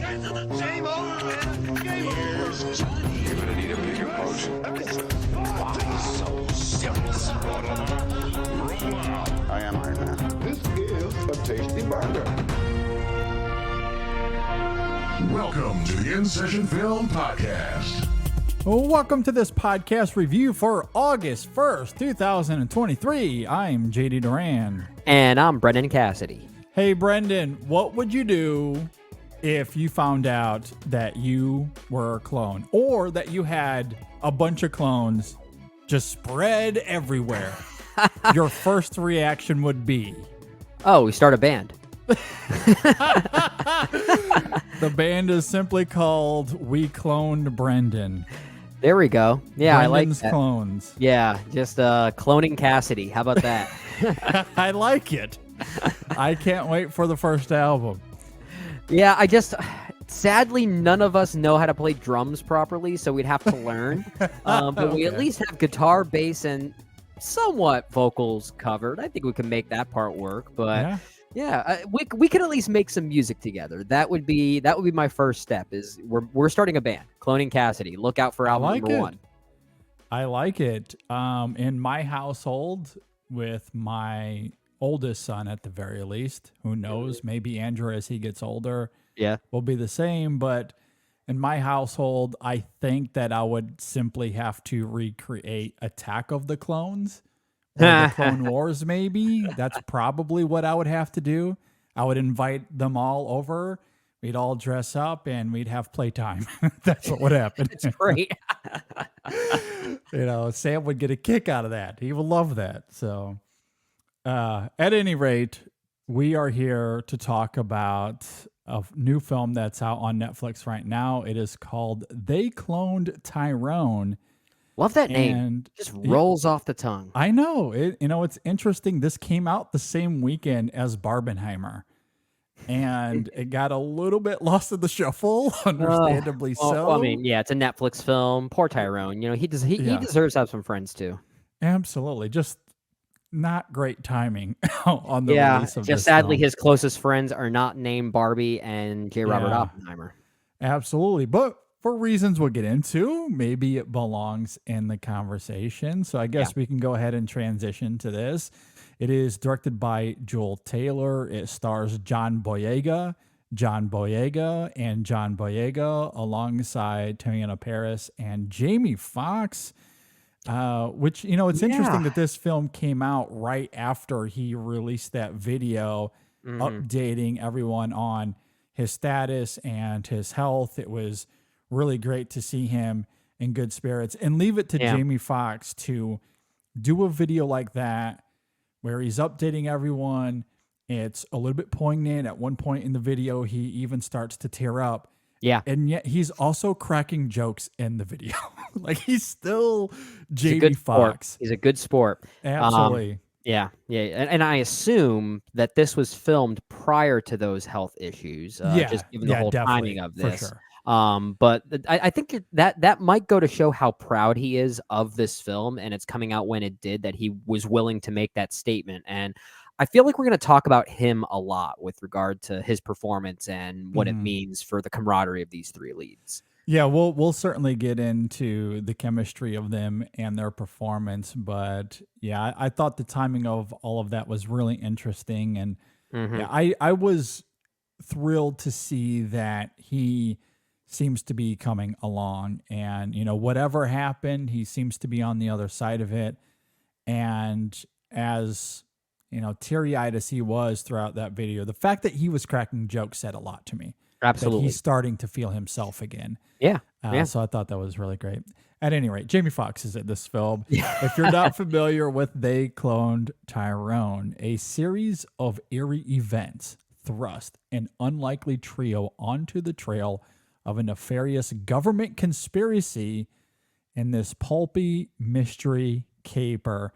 Game over, man. Game over. Johnny. You're gonna need a bigger potion. So serious. I am Iron Man. This is a tasty burger. Welcome to the In Session Film Podcast. Welcome to this podcast review for August 1st, 2023. I'm JD Duran. And I'm Brendan Cassidy. Hey, Brendan, what would you do if you found out that you were a clone or that you had a bunch of clones just spread everywhere? Your first reaction would be? Oh, we start a band. The band is simply called We Cloned Brendan. There we go. Yeah, Brendan's I like that. Clones. Yeah, just cloning Cassidy. How about that? I like it. I can't wait for the first album. Yeah, sadly, none of us know how to play drums properly, so we'd have to learn. But we at least have guitar, bass, and somewhat vocals covered. I think we can make that part work. But yeah, we could at least make some music together. That would be my first step. Is we're starting a band, Cloning Cassidy. Look out for album number 1. I like it. In my household, with my oldest son at the very least, who knows, maybe Andrew as he gets older will be the same, but in my household I think that I would simply have to recreate Attack of the Clones or the Clone Wars. Maybe that's probably what I would have to do. I would invite them all over, we'd all dress up and we'd have playtime. That's what would happen. It's great. Sam would get a kick out of that. He would love that. So at any rate, we are here to talk about a new film that's out on Netflix right now. It is called They Cloned Tyrone. Love that name. Just rolls off the tongue. I know. It's interesting. This came out the same weekend as Barbenheimer. And it got a little bit lost in the shuffle, understandably so. I mean, yeah, it's a Netflix film. Poor Tyrone. He deserves to have some friends too. Absolutely. Just not great timing on the release of this just sadly film. His closest friends are not named Barbie and J. Robert Oppenheimer. Absolutely. But for reasons we'll get into, maybe it belongs in the conversation. So I guess we can go ahead and transition to this. It is directed by Juel Taylor. It stars John Boyega, alongside Teyonah, Parris, and Jamie Foxx. Which, it's interesting that this film came out right after he released that video updating everyone on his status and his health. It was really great to see him in good spirits, and leave it to Jamie Foxx to do a video like that where he's updating everyone. It's a little bit poignant. At one point in the video, he even starts to tear up. Yeah. And yet he's also cracking jokes in the video. Like, he's still Jamie Foxx. He's a good sport. Absolutely. Yeah. And I assume that this was filmed prior to those health issues, just given the whole timing of this. For sure. But I think that might go to show how proud he is of this film, and it's coming out when it did, that he was willing to make that statement. And I feel like we're going to talk about him a lot with regard to his performance and what it means for the camaraderie of these three leads. Yeah, we'll certainly get into the chemistry of them and their performance, but yeah, I thought the timing of all of that was really interesting, and I was thrilled to see that he seems to be coming along, and whatever happened, he seems to be on the other side of it. And as teary-eyed as he was throughout that video, the fact that he was cracking jokes said a lot to me. Absolutely. That he's starting to feel himself again. Yeah. So I thought that was really great. At any rate, Jamie Foxx is in this film. If you're not familiar with They Cloned Tyrone, a series of eerie events thrust an unlikely trio onto the trail of a nefarious government conspiracy in this pulpy mystery caper.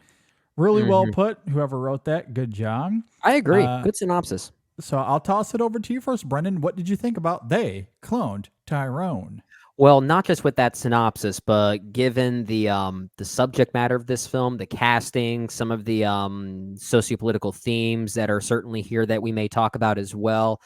Really well put. Whoever wrote that, good job. I agree. Good synopsis. So I'll toss it over to you first, Brendan. What did you think about They Cloned Tyrone? Well, not just with that synopsis, but given the subject matter of this film, the casting, some of the sociopolitical themes that are certainly here that we may talk about as well,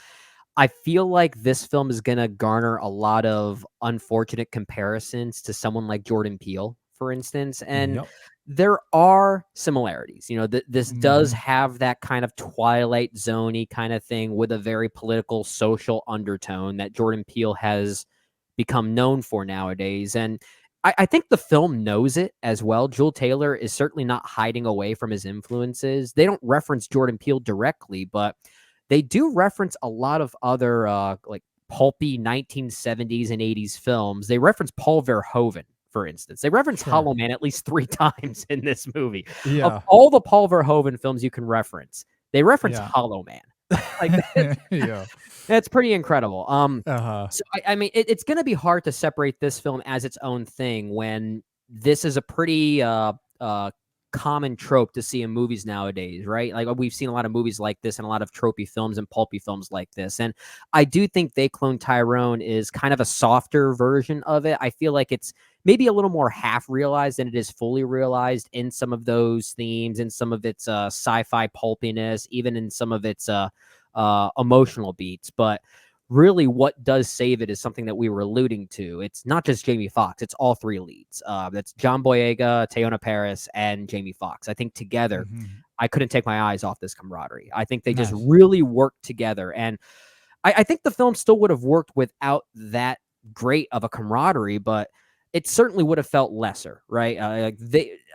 I feel like this film is gonna garner a lot of unfortunate comparisons to someone like Jordan Peele, for instance, and Yep. there are similarities. You know, this does Mhm. have that kind of Twilight Zone-y kind of thing with a very political, social undertone that Jordan Peele has become known for nowadays. And I think the film knows it as well. Juel Taylor is certainly not hiding away from his influences. They don't reference Jordan Peele directly, but they do reference a lot of other like pulpy 1970s and 80s films. They reference Paul Verhoeven, for instance. They reference Sure. Hollow Man at least 3 times in this movie. Of Yeah. all the Paul Verhoeven films you can reference, they reference Yeah. Hollow Man. Like Yeah. that's pretty incredible. Uh-huh. So I mean, it's going to be hard to separate this film as its own thing when this is a pretty common trope to see in movies nowadays, right? Like we've seen a lot of movies like this and a lot of tropey films and pulpy films like this. And I do think They Cloned Tyrone is kind of a softer version of it. I feel like it's maybe a little more half realized than it is fully realized in some of those themes, in some of its sci-fi pulpiness, even in some of its emotional beats. But really what does save it is something that we were alluding to. It's not just Jamie Foxx, it's all 3 leads. That's John Boyega, Teyonah Parris, and Jamie Foxx. I think together, Mhm. I couldn't take my eyes off this camaraderie. I think they just Nice. really worked together. And I think the film still would have worked without that great of a camaraderie, but it certainly would have felt lesser, right?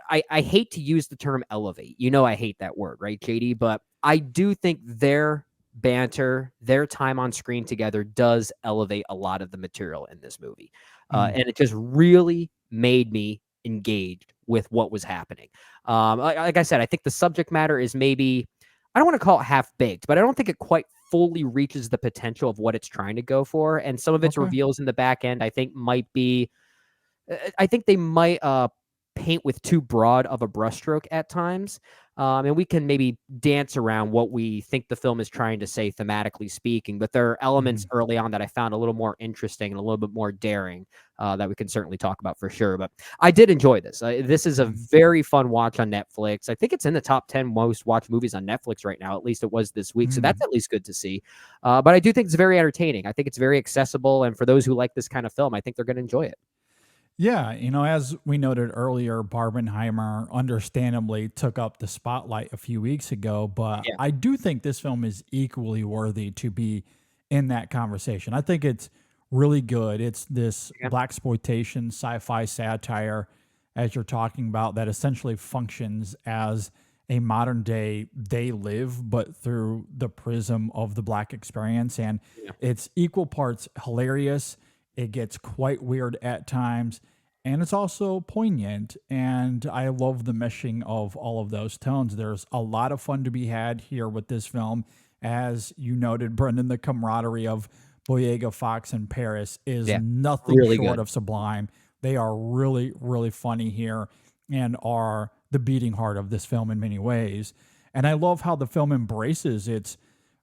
I hate to use the term elevate. You know, I hate that word, right, JD? But I do think their banter, their time on screen together does elevate a lot of the material in this movie. Mm. And it just really made me engaged with what was happening. Like I said, I think the subject matter is maybe, I don't want to call it half baked, but I don't think it quite fully reaches the potential of what it's trying to go for. And some of its Okay. reveals in the back end, I think might be, I think they might paint with too broad of a brushstroke at times. And we can maybe dance around what we think the film is trying to say thematically speaking, but there are elements Mhm. early on that I found a little more interesting and a little bit more daring that we can certainly talk about for sure. But I did enjoy this. This is a Mhm. very fun watch on Netflix. I think it's in the top 10 most watched movies on Netflix right now. At least it was this week. So that's Mm. at least good to see. But I do think it's very entertaining. I think it's very accessible. And for those who like this kind of film, I think they're going to enjoy it. Yeah, as we noted earlier, Barbenheimer understandably took up the spotlight a few weeks ago, but Yeah. I do think this film is equally worthy to be in that conversation. I think it's really good. It's this Yeah. blaxploitation sci-fi satire, as you're talking about, that essentially functions as a modern day They Live, but through the prism of the Black experience. And Yeah. it's equal parts hilarious. It gets quite weird at times, and it's also poignant. And I love the meshing of all of those tones. There's a lot of fun to be had here with this film. As you noted, Brendan, the camaraderie of Boyega, Foxx, and Parris is Yeah. nothing Really short good. of sublime. They are really, really funny here and are the beating heart of this film in many ways. And I love how the film embraces its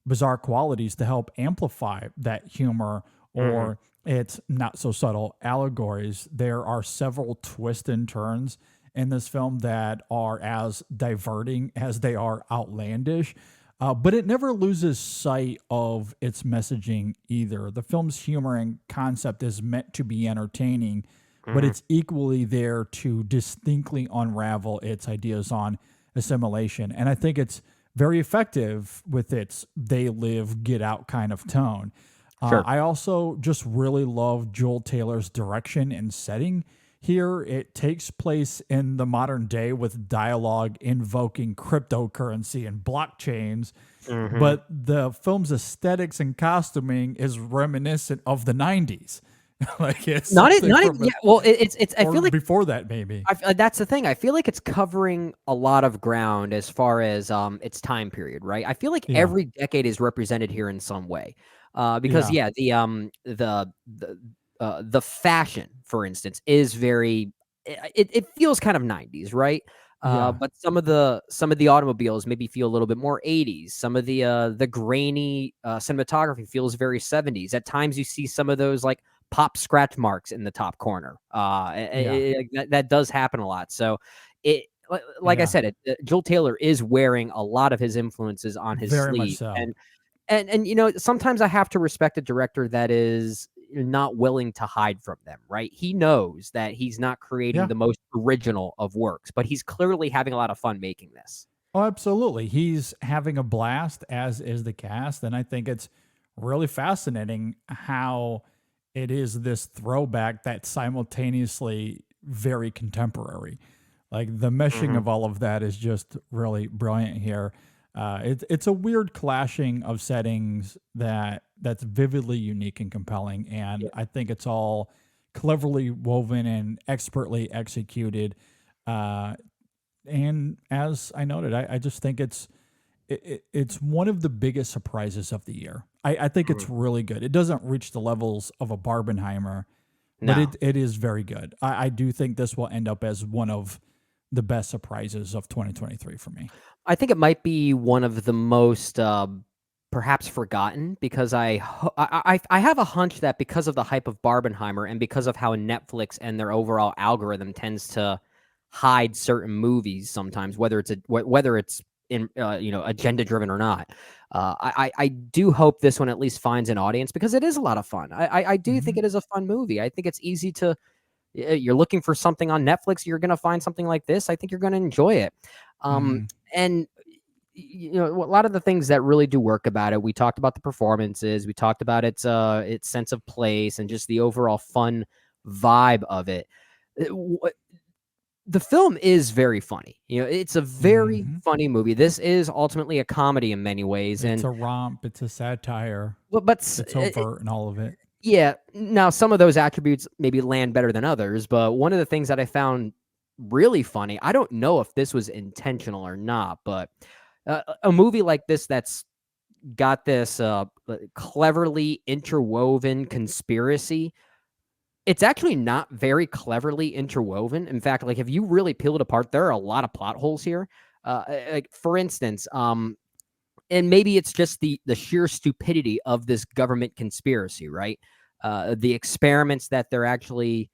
bizarre qualities to help amplify that humor Mhm. or its not so subtle allegories. There are several twists and turns in this film that are as diverting as they are outlandish, but it never loses sight of its messaging either. The film's humor and concept is meant to be entertaining, but Mhm. it's equally there to distinctly unravel its ideas on assimilation. And I think it's very effective with its they live, get out kind of tone. Sure. I also just really love Juel Taylor's direction and setting here. It takes place in the modern day with dialogue invoking cryptocurrency and blockchains, Mhm. but the film's aesthetics and costuming is reminiscent of the 90s. Like it's Not it. something Not it. from Yeah. Well, it's. I or feel like before that, maybe. that's the thing. I feel like it's covering a lot of ground as far as its time period, right? I feel like Yeah. every decade is represented here in some way. Because Yeah. yeah, the fashion, for instance, is very. It feels kind of 90s, right? Yeah. But some of the automobiles maybe feel a little bit more 80s. Some of the grainy cinematography feels very 70s. At times, you see some of those like pop scratch marks in the top corner. Yeah. That does happen a lot. So like I Yeah. said, Joel Taylor is wearing a lot of his influences on his Very much sleeve, so. And sometimes I have to respect a director that is not willing to hide from them, right? He knows that he's not creating the most original of works, but he's clearly having a lot of fun making this. Oh, absolutely. He's having a blast, as is the cast. And I think it's really fascinating how it is this throwback that's simultaneously very contemporary. Like the meshing of all of that is just really brilliant here. It's a weird clashing of settings that's vividly unique and compelling. And I think it's all cleverly woven and expertly executed. And as I noted, I just think it's one of the biggest surprises of the year. I think it's really good. It doesn't reach the levels of a Barbenheimer, but it is very good. I do think this will end up as one of the best surprises of 2023 for me. I think it might be one of the most perhaps forgotten, because I have a hunch that because of the hype of Barbenheimer and because of how Netflix and their overall algorithm tends to hide certain movies sometimes, whether it's in agenda driven or not. I do hope this one at least finds an audience, because it is a lot of fun. I do think it is a fun movie. I think it's easy to. You're looking for something on Netflix, you're going to find something like this. I think you're going to enjoy it. And a lot of the things that really do work about it. We talked about the performances. We talked about its sense of place and just the overall fun vibe of it. The film is very funny. It's a very funny movie. This is ultimately a comedy in many ways. It's a romp. It's a satire. But it's overt and all of it. Yeah. Now, some of those attributes maybe land better than others, but one of the things that I found really funny, I don't know if this was intentional or not, but a movie like this that's got this cleverly interwoven conspiracy, it's actually not very cleverly interwoven. In fact, like if you really peel it apart, there are a lot of plot holes here. Like for instance, and maybe it's just the sheer stupidity of this government conspiracy, right? The experiments that they're actually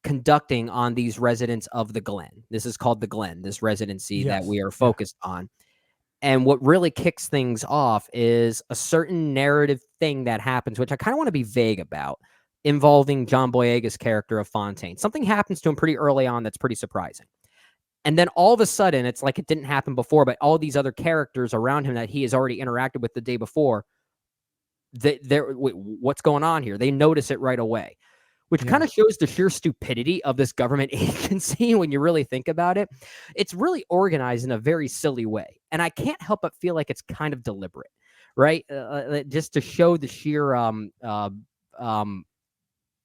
conducting on these residents of the Glen. This is called the Glen, this residency that we are focused on. And what really kicks things off is a certain narrative thing that happens, which I kind of want to be vague about, involving John Boyega's character of Fontaine. Something happens to him pretty early on that's pretty surprising. And then all of a sudden, it's like it didn't happen before, but all these other characters around him that he has already interacted with the day before, what's going on here? They notice it right away, which kind of shows the sheer stupidity of this government agency when you really think about it. It's really organized in a very silly way. And I can't help but feel like it's kind of deliberate, right? Just to show the sheer,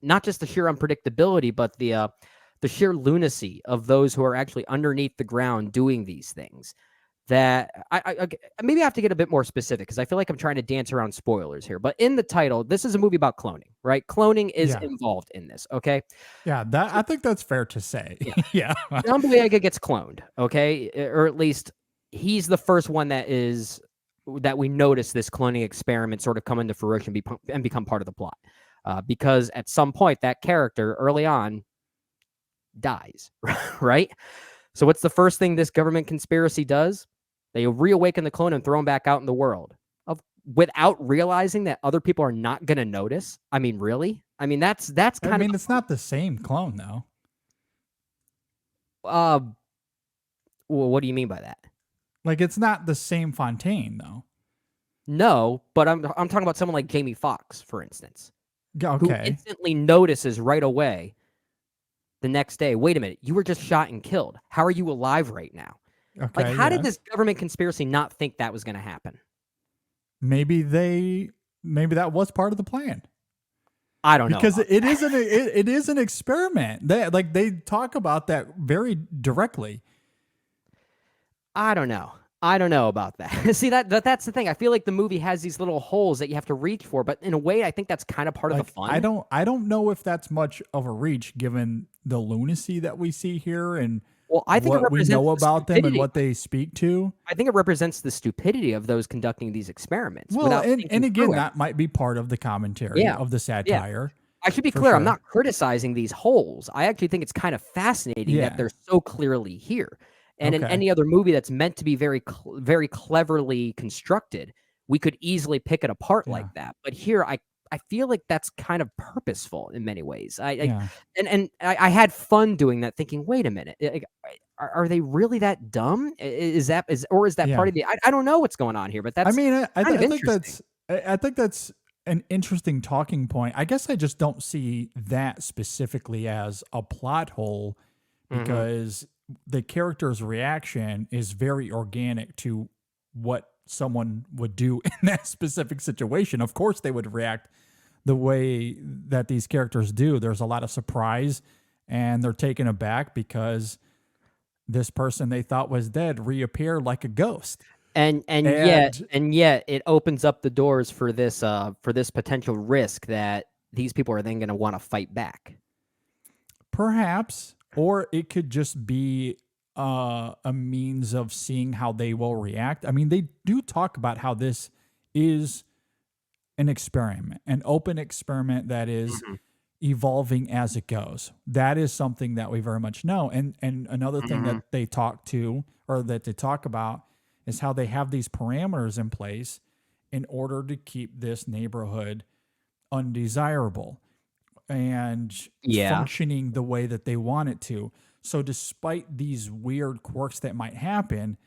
not just the sheer unpredictability, but the sheer lunacy of those who are actually underneath the ground doing these things. That I maybe I have to get a bit more specific, because I feel like I'm trying to dance around spoilers here. But in the title, this is a movie about cloning, right? Cloning is involved in this, okay? Yeah, I think that's fair to say. Yeah. John Boyega gets cloned, okay? Or at least he's the first one that we notice this cloning experiment sort of come into fruition and become part of the plot. Because at some point, that character early on dies, right? So what's the first thing this government conspiracy does? They reawaken the clone and throw him back out in the world without realizing that other people are not going to notice. I mean, really? I mean, that's kind of... I mean, it's not the same clone, though. Well, what do you mean by that? Like, it's not the same Fontaine, though. No, but I'm talking about someone like Jamie Foxx, for instance. Okay. Who instantly notices right away the next day, wait a minute, you were just shot and killed. How are you alive right now? Okay, like, how did this government conspiracy not think that was going to happen? Maybe that was part of the plan. I don't know. Because it is an experiment. They talk about that very directly. I don't know about that. See, that's the thing. I feel like the movie has these little holes that you have to reach for, but in a way, I think that's kind of part of the fun. I don't know if that's much of a reach, given the lunacy that we see here and I think what we know about them and what they speak to. I think it represents the stupidity of those conducting these experiments. Well, and again, that might be part of the commentary of the satire. Yeah. I should be clear. Sure. I'm not criticizing these holes. I actually think it's kind of fascinating that they're so clearly here. And in any other movie that's meant to be very, very cleverly constructed, we could easily pick it apart Yeah. like that. But here, I feel like that's kind of purposeful in many ways. Yeah. I had fun doing that, thinking, wait a minute, are they really that dumb? Is that part of the? I don't know what's going on here, but that's. I mean, I think interesting. I think that's an interesting talking point. I guess I just don't see that specifically as a plot hole because the character's reaction is very organic to what someone would do in that specific situation. Of course, they would react the way that these characters do. There's a lot of surprise and they're taken aback because this person they thought was dead reappeared like a ghost. And yet it opens up the doors for this potential risk that these people are then going to want to fight back. Perhaps, or it could just be a means of seeing how they will react. I mean, they do talk about how this is an experiment, an open experiment that is evolving as it goes. That is something that we very much know. And another thing that they talk about is how they have these parameters in place in order to keep this neighborhood undesirable and functioning the way that they want it to. So despite these weird quirks that might happen,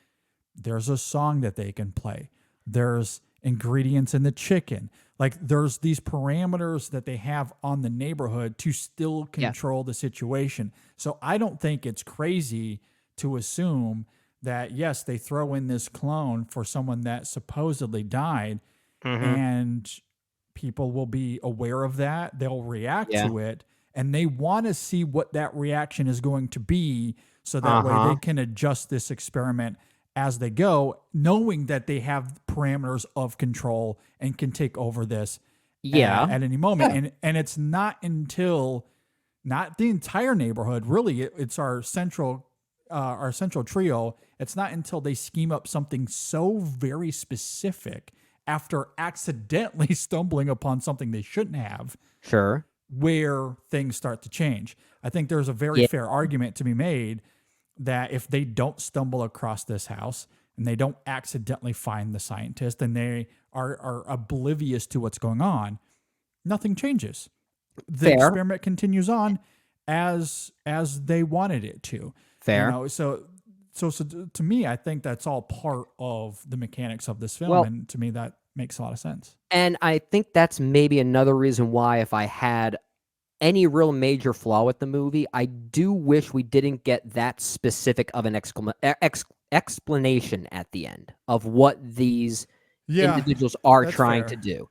there's a song that they can play. There's ingredients in the chicken. Like there's these parameters that they have on the neighborhood to still control the situation. So I don't think it's crazy to assume that, yes, they throw in this clone for someone that supposedly died and people will be aware of that. They'll react to it and they want to see what that reaction is going to be so that way they can adjust this experiment as they go, knowing that they have parameters of control and can take over this at any moment. And it's not until, not the entire neighborhood, really, it's our central trio. It's not until they scheme up something so very specific after accidentally stumbling upon something they shouldn't have. Sure. Where things start to change. I think there's a very fair argument to be made that if they don't stumble across this house and they don't accidentally find the scientist and they are oblivious to what's going on, nothing changes. The experiment continues on as they wanted it to. Fair. You know, so to me, I think that's all part of the mechanics of this film, and to me that makes a lot of sense. And I think that's maybe another reason why, if I had any real major flaw with the movie, I do wish we didn't get that specific of an explanation at the end of what these individuals are trying to do.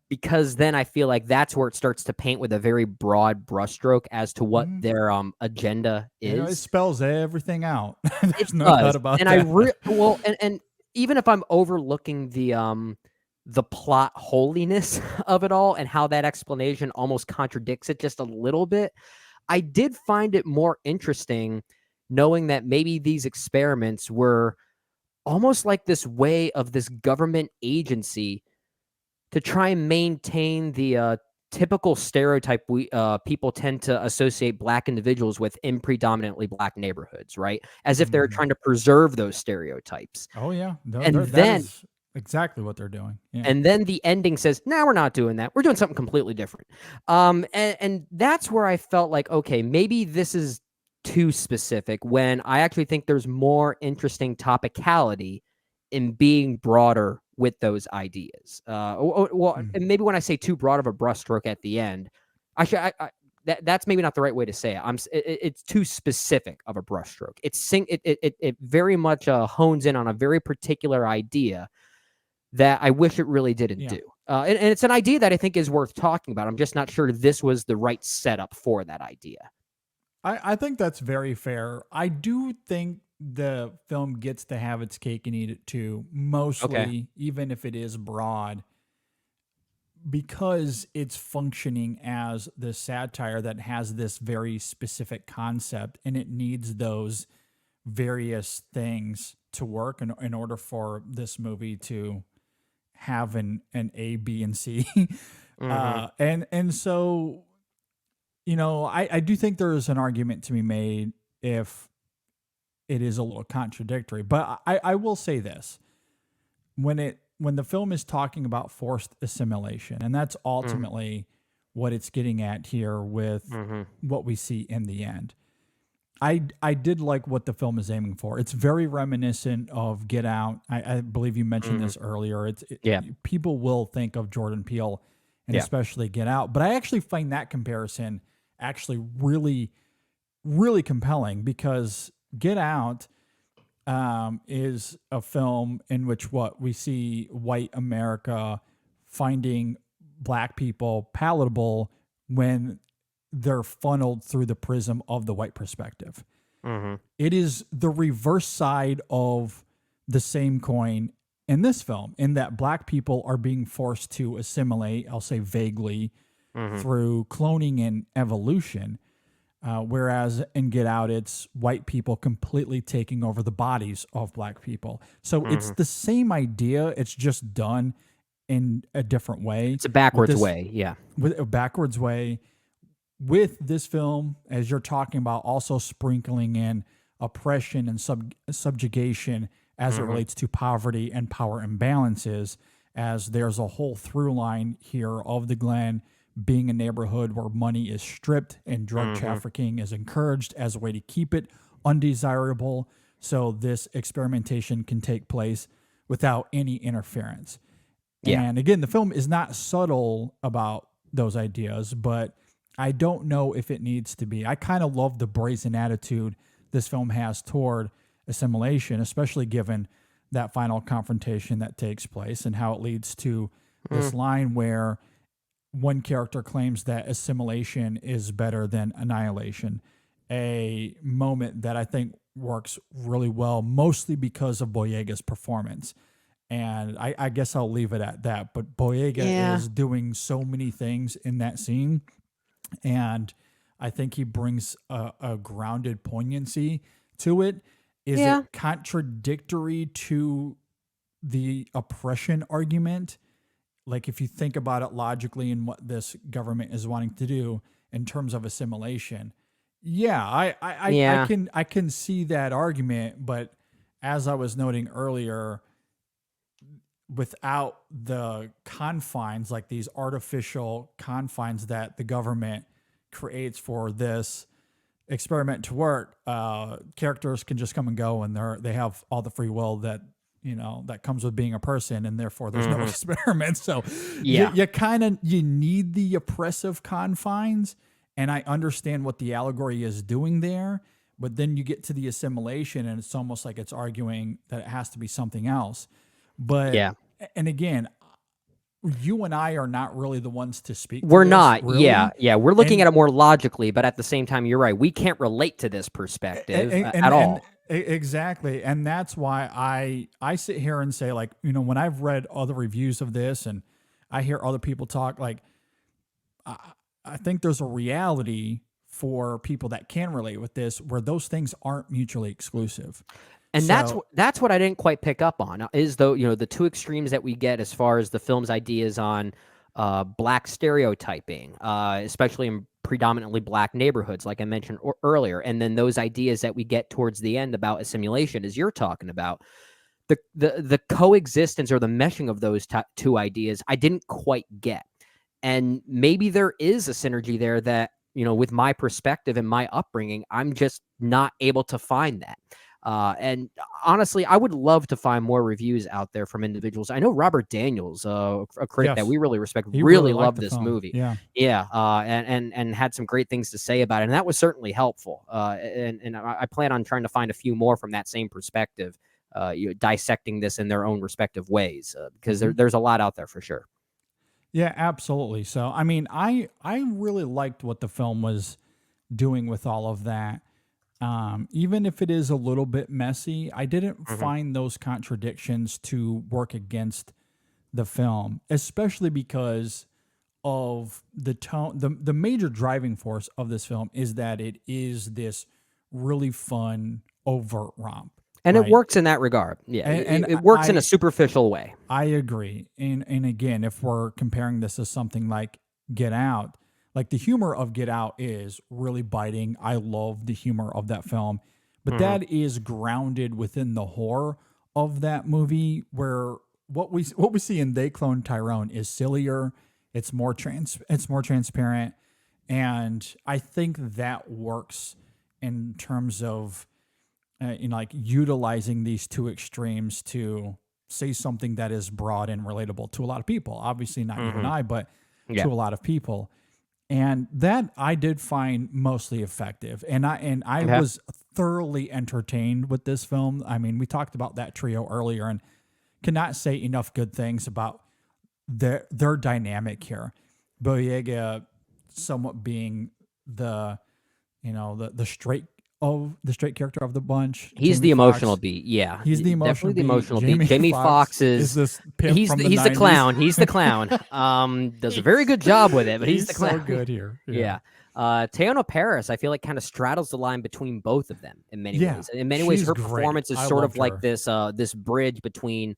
Because then I feel like that's where it starts to paint with a very broad brushstroke as to what their agenda is. You know, it spells everything out. There's no doubt about and that. And even if I'm overlooking the plot holiness of it all and how that explanation almost contradicts it just a little bit, I did find it more interesting knowing that maybe these experiments were almost like this way of this government agency to try and maintain the typical stereotype people tend to associate Black individuals with in predominantly Black neighborhoods, right? As if they're trying to preserve those stereotypes. Oh, yeah. No, and then that is exactly what they're doing. Yeah. And then the ending says, "No, we're not doing that. We're doing something completely different." And that's where I felt like, okay, maybe this is too specific, when I actually think there's more interesting topicality in being broader with those ideas. And maybe when I say too broad of a brushstroke at the end, that's maybe not the right way to say it. It's too specific of a brushstroke. It very much hones in on a very particular idea that I wish it really didn't do. And it's an idea that I think is worth talking about. I'm just not sure this was the right setup for that idea. I think that's very fair. I do think the film gets to have its cake and eat it too, mostly, even if it is broad, because it's functioning as the satire that has this very specific concept, and it needs those various things to work in order for this movie to have an A, B, and C. And so, you know, I do think there is an argument to be made if it is a little contradictory, but I will say this. When it when the film is talking about forced assimilation, and that's ultimately what it's getting at here with what we see in the end. I did like what the film is aiming for. It's very reminiscent of Get Out. I believe you mentioned this earlier. People will think of Jordan Peele and especially Get Out, but I actually find that comparison actually really, really compelling, because Get Out is a film in which we see white America finding black people palatable when they're funneled through the prism of the white perspective. It is the reverse side of the same coin in this film, in that black people are being forced to assimilate, I'll say vaguely, through cloning and evolution. Whereas in Get Out, it's white people completely taking over the bodies of black people. So it's the same idea. It's just done in a different way. It's a backwards way. Yeah. With a backwards way. With this film, as you're talking about, also sprinkling in oppression and subjugation as it relates to poverty and power imbalances, as there's a whole through line here of the Glen being a neighborhood where money is stripped and drug trafficking is encouraged as a way to keep it undesirable. So this experimentation can take place without any interference. Yeah. And again, the film is not subtle about those ideas, but I don't know if it needs to be. I kind of love the brazen attitude this film has toward assimilation, especially given that final confrontation that takes place and how it leads to this line where one character claims that assimilation is better than annihilation, a moment that I think works really well, mostly because of Boyega's performance. And I guess I'll leave it at that. But Boyega is doing so many things in that scene, and I think he brings a grounded poignancy to it. Is it contradictory to the oppression argument? Like, if you think about it logically and what this government is wanting to do in terms of assimilation, I can see that argument. But as I was noting earlier, without the confines, like these artificial confines that the government creates for this experiment to work, characters can just come and go, and they have all the free will that that comes with being a person, and therefore there's no experiment. So you need the oppressive confines, and I understand what the allegory is doing there, but then you get to the assimilation, and it's almost like it's arguing that it has to be something else. But and again, you and I are not really the ones to speak. We're to this, not. really. Yeah. We're looking at it more logically, but at the same time, you're right. We can't relate to this perspective at all. Exactly. And that's why I sit here and say, like, when I've read other reviews of this and I hear other people talk, like, I think there's a reality for people that can relate with this where those things aren't mutually exclusive. And that's what I didn't quite pick up on, is the two extremes that we get as far as the film's ideas on black stereotyping, especially in predominantly black neighborhoods, like I mentioned earlier, and then those ideas that we get towards the end about assimilation, as you're talking about. The coexistence or the meshing of those two ideas, I didn't quite get. And maybe there is a synergy there that, with my perspective and my upbringing, I'm just not able to find that. And honestly, I would love to find more reviews out there from individuals. I know Robert Daniels, a critic that we really respect, really loved this movie. And had some great things to say about it. And that was certainly helpful. And I plan on trying to find a few more from that same perspective, dissecting this in their own respective ways, because there's a lot out there for sure. Yeah, absolutely. So, I mean, I really liked what the film was doing with all of that. Even if it is a little bit messy, I didn't find those contradictions to work against the film, especially because of the tone. The major driving force of this film is that it is this really fun, overt romp. And it works in that regard. Yeah, and it works in a superficial way. I agree. And again, if we're comparing this to something like Get Out, like the humor of Get Out is really biting. I love the humor of that film. But that is grounded within the horror of that movie, where what we see in They Cloned Tyrone is sillier. It's more transparent, and I think that works in terms of like utilizing these two extremes to say something that is broad and relatable to a lot of people. Obviously, not you and I, but to a lot of people. And that I did find mostly effective, and I was thoroughly entertained with this film. I mean, we talked about that trio earlier, and cannot say enough good things about their dynamic here. Boyega somewhat being the straight character of the bunch. He's Jamie the Foxx, emotional beat. Yeah, he's the emotional definitely the emotional beat. beat. Jamie Foxx is this pimp he's from the, the he's the 90s. clown. He's the clown. Does a very good job with it, but he's the clown. So good here. Yeah. Teyonah Parris, I feel like kind of straddles the line between both of them in many ways. In many ways, she's her great. performance is I sort of loved like her. this bridge between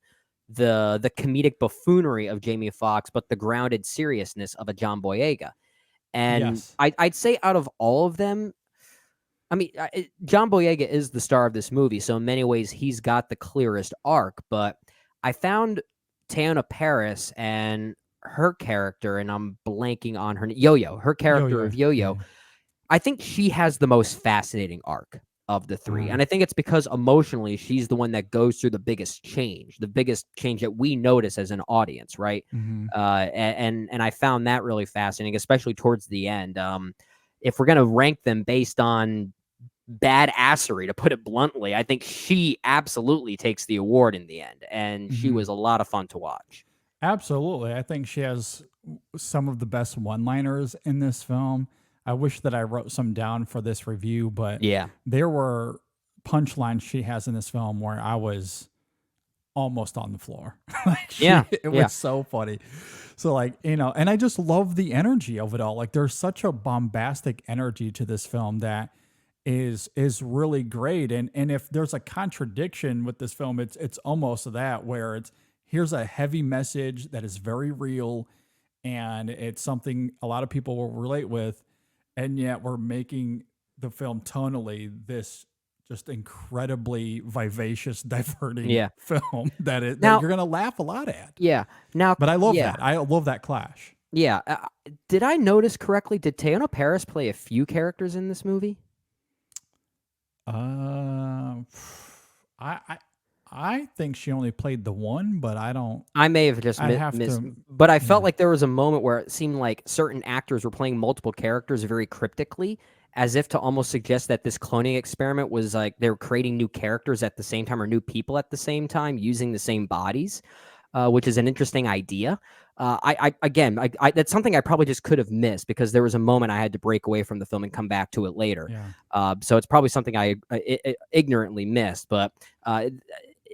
the comedic buffoonery of Jamie Foxx, but the grounded seriousness of a John Boyega. And I'd say out of all of them, I mean, John Boyega is the star of this movie, so in many ways he's got the clearest arc. But I found Teyonah Parris and her character, and I'm blanking on her Yo-Yo, her character of Yo-Yo. Yeah. I think she has the most fascinating arc of the three, and I think it's because emotionally she's the one that goes through the biggest change that we notice as an audience, right? And I found that really fascinating, especially towards the end. If we're gonna rank them based on badassery, to put it bluntly, I think she absolutely takes the award in the end, and she was a lot of fun to watch. Absolutely. I think she has some of the best one-liners in this film. I wish that I wrote some down for this review, but there were punchlines she has in this film where I was almost on the floor. It was so funny. So and I just love the energy of it all. Like there's such a bombastic energy to this film that is really great. And if there's a contradiction with this film, it's almost that, where here's a heavy message that is very real, and it's something a lot of people will relate with, and yet we're making the film tonally this just incredibly vivacious, diverting film that you're gonna laugh a lot at. But I love that. I love that clash. Did I notice correctly? Did Teyonah Parris play a few characters in this movie? I think she only played the one, but I don't. I may have just missed. But I felt like there was a moment where it seemed like certain actors were playing multiple characters very cryptically, as if to almost suggest that this cloning experiment was like they were creating new characters at the same time, or new people at the same time, using the same bodies, which is an interesting idea. That's something I probably just could have missed, because there was a moment I had to break away from the film and come back to it later. So it's probably something I ignorantly missed. But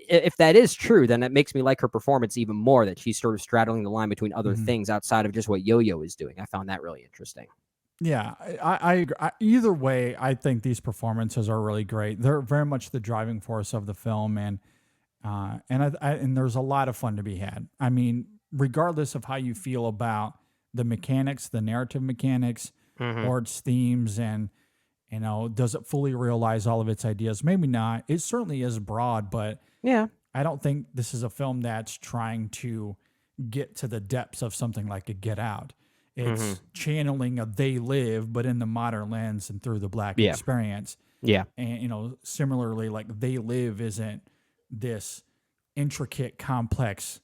if that is true, then it makes me like her performance even more, that she's sort of straddling the line between other things outside of just what Yo-Yo is doing. I found that really interesting. Yeah, I either way, I think these performances are really great. They're very much the driving force of the film, and there's a lot of fun to be had. I mean, regardless of how you feel about the mechanics, the narrative mechanics, or its themes, and does it fully realize all of its ideas?Maybe not. It certainly is broad, but I don't think this is a film that's trying to get to the depths of something like a Get Out. It's channeling a They Live, but in the modern lens and through the Black experience. And similarly, like They Live isn't this intricate, complex,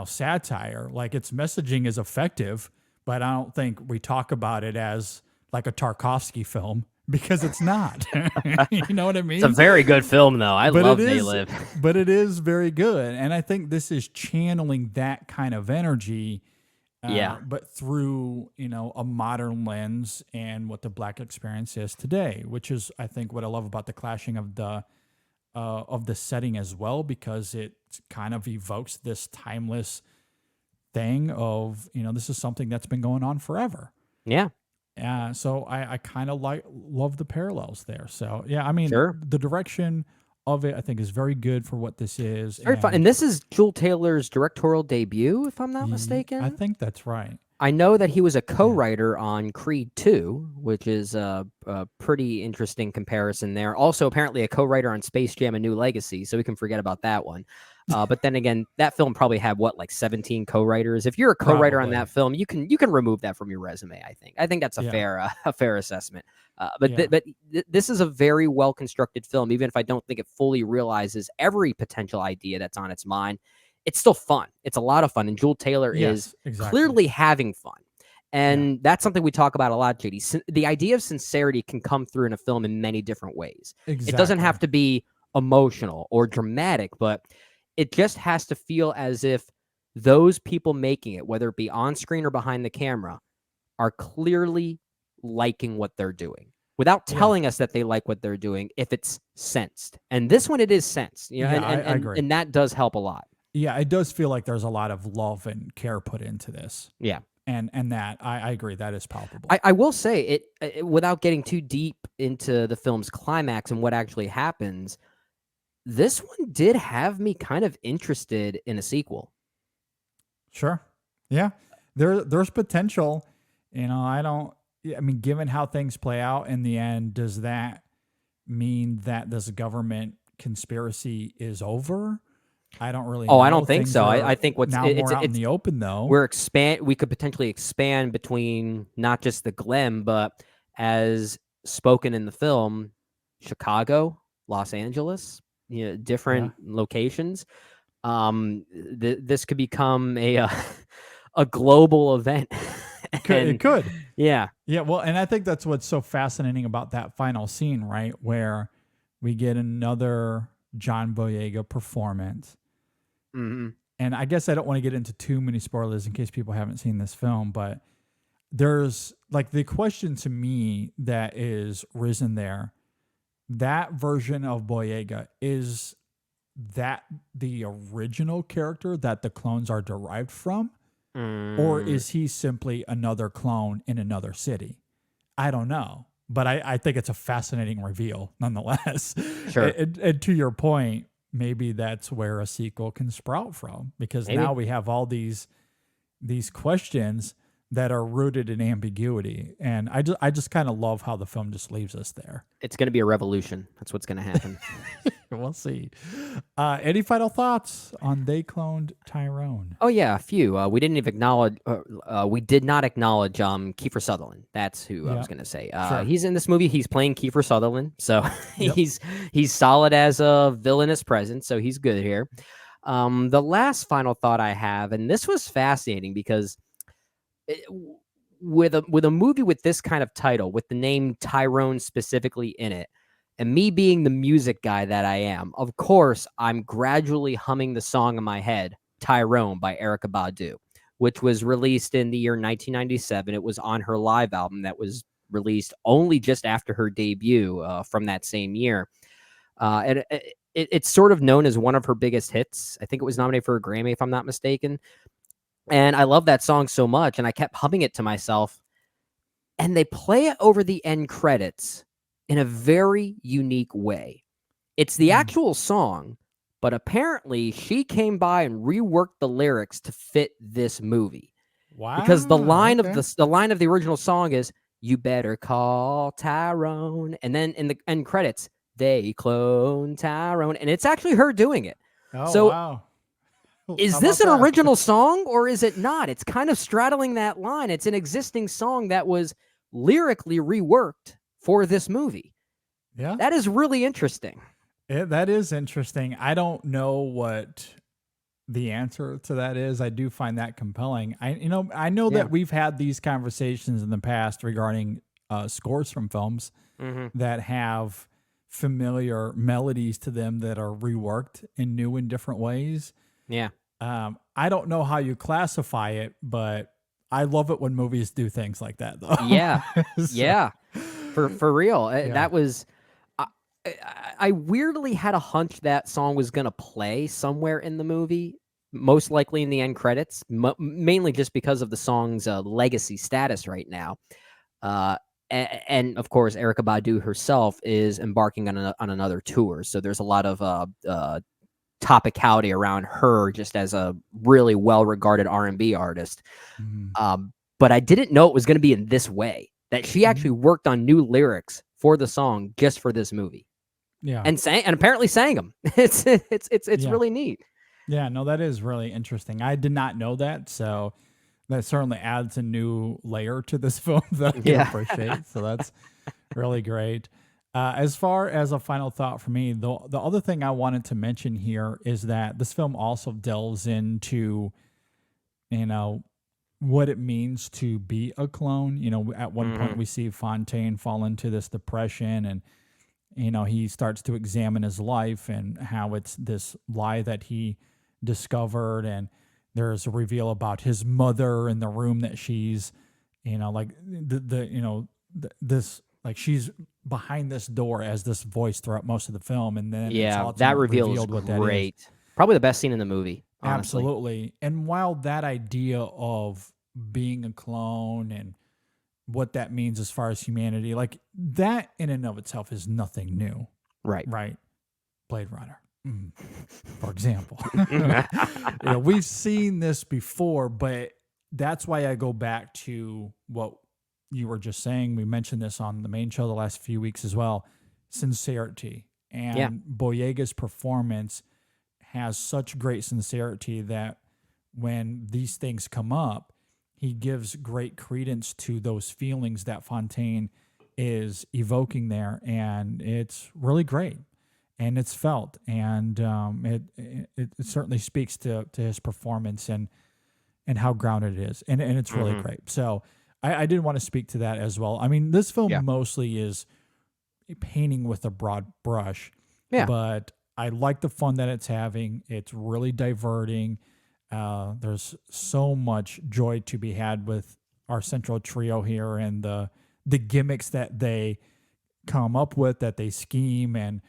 satire. Like its messaging is effective, but I don't think we talk about it as like a Tarkovsky film, because it's not. You know what I mean? It's a very good film, though. I love They Live. But it is very good, and I think this is channeling that kind of energy. But through a modern lens and what the Black experience is today, which is, I think, what I love about the clashing of the setting as well, because it kind of evokes this timeless thing of this is something that's been going on forever. So I kind of love the parallels there. So I mean, the direction of it, I think, is very good for what this is. Very fun. And this is Juel Taylor's directorial debut, if I'm not mistaken. I think that's right. I know that he was a co-writer on Creed 2, which is a pretty interesting comparison there. Also, apparently a co-writer on Space Jam: A New Legacy, so we can forget about that one. But then again, that film probably had like 17 co-writers. If you're a co-writer on that film, you can remove that from your resume. I think that's a fair assessment. But this is a very well constructed film. Even if I don't think it fully realizes every potential idea that's on its mind, it's still fun. It's a lot of fun, and Juel Taylor is clearly having fun. And that's something we talk about a lot, JD. The idea of sincerity can come through in a film in many different ways. It doesn't have to be emotional or dramatic, but it just has to feel as if those people making it, whether it be on screen or behind the camera, are clearly liking what they're doing without telling us that they like what they're doing, if it's sensed. And this one, it is sensed. You know, I agree. And that does help a lot. Yeah, it does feel like there's a lot of love and care put into this. Yeah. And that, I agree, that is palpable. I will say, it without getting too deep into the film's climax and what actually happens, this one did have me kind of interested in a sequel. Sure. Yeah. There's potential. You know, I mean, given how things play out in the end, does that mean that this government conspiracy is over? I don't really know. I don't think so. I think what's now more out in the open, though. We could potentially expand between not just the Glen, but as spoken in the film, Chicago, Los Angeles, different locations. This could become a global event. It could. Yeah. Yeah. Well, and I think that's what's so fascinating about that final scene, right? Where we get another John Boyega performance. Mm-hmm. And I guess I don't want to get into too many spoilers in case people haven't seen this film, but there's like the question to me that is risen there. That version of Boyega, is that the original character that the clones are derived from? Or is he simply another clone in another city? I don't know. But I think it's a fascinating reveal nonetheless. Sure. And to your point, maybe that's where a sequel can sprout from, because now we have all these questions that are rooted in ambiguity. And I just kind of love how the film just leaves us there. It's going to be a revolution. That's what's going to happen. We'll see. Any final thoughts on They Cloned Tyrone? Oh yeah, a few. We didn't even acknowledge. We did not acknowledge Kiefer Sutherland. That's who I was going to say. Sure. He's in this movie. He's playing Kiefer Sutherland, so he's solid as a villainous presence. So he's good here. The last final thought I have, and this was fascinating because with a movie with this kind of title, with the name Tyrone specifically in it, and me being the music guy that I am, of course, I'm gradually humming the song in my head, Tyrone by Erykah Badu, which was released in the year 1997. It was on her live album that was released only just after her debut from that same year. And it's sort of known as one of her biggest hits. I think it was nominated for a Grammy, if I'm not mistaken. And I love that song so much, and I kept humming it to myself. And they play it over the end credits in a very unique way. It's the actual song, but apparently she came by and reworked the lyrics to fit this movie. Wow! Because the line of the original song is "You better call Tyrone," and then in the end credits, "They cloned Tyrone," and it's actually her doing it. Oh, so, wow. Is this an original song or is it not? It's kind of straddling that line. It's an existing song that was lyrically reworked for this movie. Yeah. That is really interesting. That is interesting. I don't know what the answer to that is. I do find that compelling. I know that we've had these conversations in the past regarding scores from films that have familiar melodies to them that are reworked in new and different ways. Yeah. I don't know how you classify it, but I love it when movies do things like that, though. Yeah. Yeah. For real. That was... I weirdly had a hunch that song was going to play somewhere in the movie, most likely in the end credits, mainly just because of the song's legacy status right now. And of course, Erykah Badu herself is embarking on another tour. So there's a lot of topicality around her just as a really well-regarded R&B artist. But I didn't know it was going to be in this way, that she actually worked on new lyrics for the song just for this movie. Yeah. And apparently sang them. It's really neat. Yeah, no, that is really interesting. I did not know that, so that certainly adds a new layer to this film that I can appreciate. So that's really great. As far as a final thought for me, the other thing I wanted to mention here is that this film also delves into, what it means to be a clone. At one point we see Fontaine fall into this depression, and he starts to examine his life and how it's this lie that he discovered, and there's a reveal about his mother in the room that she's, she's behind this door as this voice throughout most of the film, and then that reveal is great. Probably the best scene in the movie. Honestly. Absolutely. And while that idea of being a clone and what that means as far as humanity, like that in and of itself is nothing new. Right. Blade Runner, for example. We've seen this before, but that's why I go back to what you were just saying. We mentioned this on the main show the last few weeks as well. Sincerity. And Boyega's performance has such great sincerity that when these things come up, he gives great credence to those feelings that Fontaine is evoking there, and it's really great, and it's felt, and it certainly speaks to his performance and how grounded it is, and it's really great. So I did want to speak to that as well. I mean, this film mostly is painting with a broad brush, but I like the fun that it's having. It's really diverting. There's so much joy to be had with our central trio here, and the gimmicks that they come up with, that they scheme, and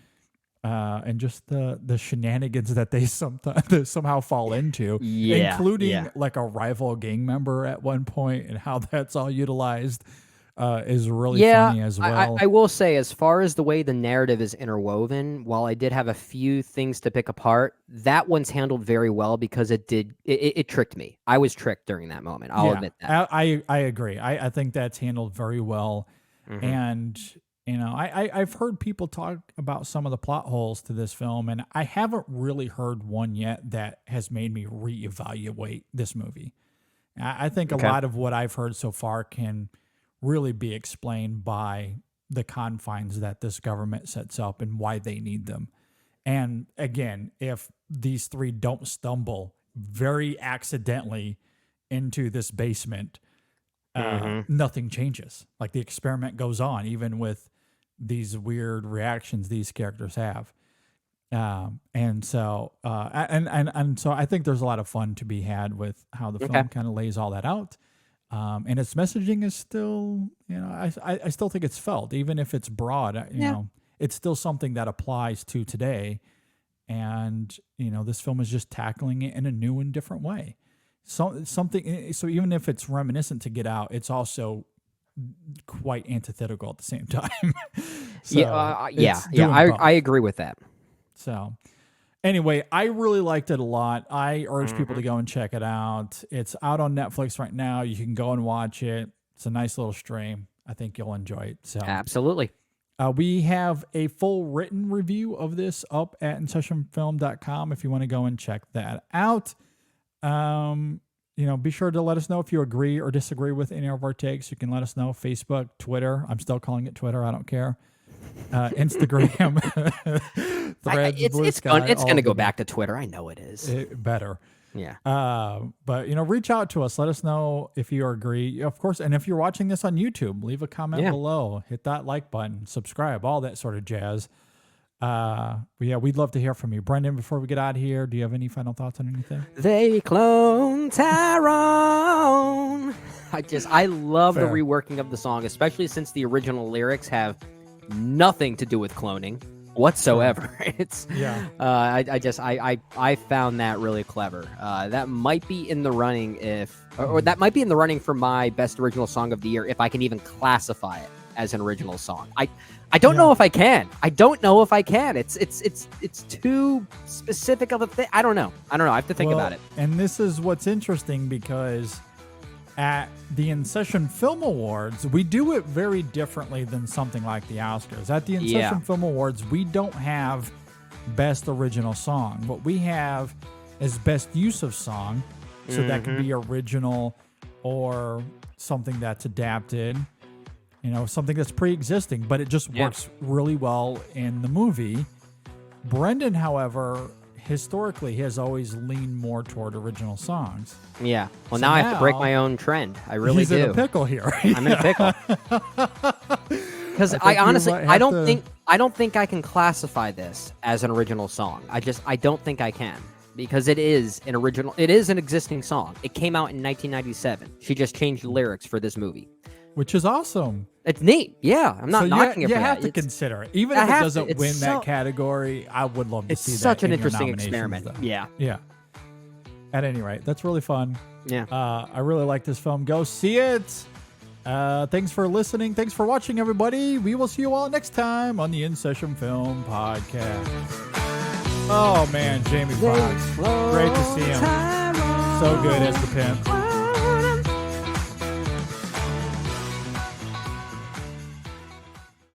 just the shenanigans that they somehow fall into, including like a rival gang member at one point, and how that's all utilized. Is really funny as well. I will say, as far as the way the narrative is interwoven, while I did have a few things to pick apart, that one's handled very well because it tricked me. I was tricked during that moment. I'll admit that. I agree. I think that's handled very well. And, I've heard people talk about some of the plot holes to this film, and I haven't really heard one yet that has made me reevaluate this movie. I think a lot of what I've heard so far can really be explained by the confines that this government sets up and why they need them. And again, if these three don't stumble very accidentally into this basement, nothing changes. Like the experiment goes on, even with these weird reactions these characters have. And so I think there's a lot of fun to be had with how the film kind of lays all that out. And its messaging is still, I still think it's felt, even if it's broad, it's still something that applies to today. And, this film is just tackling it in a new and different way. So even if it's reminiscent to Get Out, it's also quite antithetical at the same time. I agree with that. So anyway, I really liked it a lot. I urge people to go and check it out. It's out on Netflix right now. You can go and watch it. It's a nice little stream. I think you'll enjoy it. So absolutely. We have a full written review of this up at InSessionFilm.com if you want to go and check that out. Be sure to let us know if you agree or disagree with any of our takes. You can let us know. Facebook, Twitter. I'm still calling it Twitter. I don't care. Instagram, Threads, it's going to go back to Twitter. I know it is. Better. Yeah. But reach out to us. Let us know if you agree, of course. And if you're watching this on YouTube, leave a comment below. Hit that like button. Subscribe. All that sort of jazz. We'd love to hear from you, Brendan. Before we get out of here, do you have any final thoughts on anything? They cloned Tyrone. I love the reworking of the song, especially since the original lyrics have nothing to do with cloning whatsoever. It's I found that really clever. That might be in the running that might be in the running for my best original song of the year if I can even classify it as an original song. I don't know if I can. It's too specific of a thing. I don't know. I have to think about it. And this is what's interesting because at the In-Session Film Awards, we do it very differently than something like the Oscars. At the In-Session Film Awards, we don't have Best Original Song. What we have as best use of song. So that could be original or something that's adapted, something that's pre-existing, but it just works really well in the movie. Brendan, however, historically has always leaned more toward original songs. Yeah. Well, so now I have to break my own trend. I really do. He's in a pickle here. I'm in a pickle. Because I honestly, I don't think I can classify this as an original song. I don't think I can. Because it is an existing song. It came out in 1997. She just changed the lyrics for this movie. Which is awesome. It's neat. Yeah, I'm not knocking it for that. You have to consider it. Even if it doesn't win that category, I would love to see that. It's such an interesting experiment. Though. Yeah. Yeah. At any rate, that's really fun. Yeah. I really like this film. Go see it. Thanks for listening. Thanks for watching, everybody. We will see you all next time on the In Session Film Podcast. Oh, man, Jamie Foxx. Great to see him. So good as the pimp.